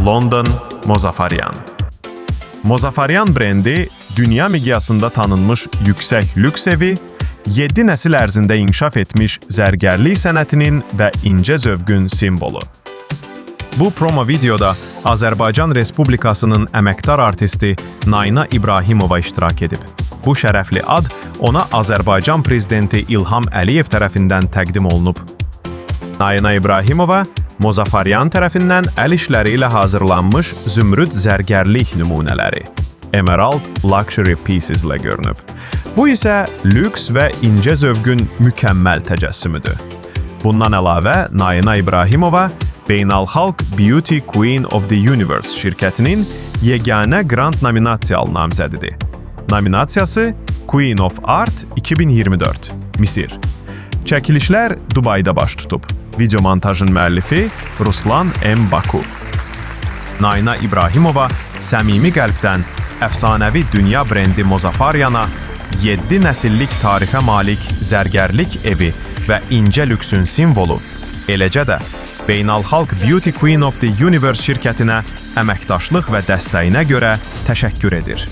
London, Mozafaryan. Mozafaryan brendi dünya miqyasında tanınmış yüksək lüks evi, 7 nəsil ərzində inkişaf etmiş zərgərlik sənətinin və incə zövqün simvolu. Bu promo videoda Azərbaycan Respublikasının əməkdar artisti Nayna İbrahimova iştirak edib. Bu şərəfli ad ona Azərbaycan Prezidenti İlham Əliyev tərəfindən təqdim olunub. Nayna İbrahimova Mozafaryan tərəfindən əl işləri ilə hazırlanmış zümrüd zərgərlik nümunələri, Emerald Luxury Pieces ilə görünüb. Bu isə lüks və incə zövqün mükəmməl təcəssümüdür. Bundan əlavə, Nayna İbrahimova Beynəlxalq Beauty Queen of the Universe şirkətinin yeganə Grand Nominasiyalı namzədidir. Nominasiyası Queen of Art 2024, Misir. Çəkilişlər Dubayda baş tutub. Video montajın müəllifi Ruslan M. Baku. Nayna İbrahimova səmimi qəlbdən əfsanəvi dünya brendi Mozafaryana 7 nəsillik tarixə malik zərgərlik evi və incə lüksün simvolu, eləcə də Beynəlxalq Beauty Queen of the Universe şirkətinə əməkdaşlıq və dəstəyinə görə təşəkkür edir.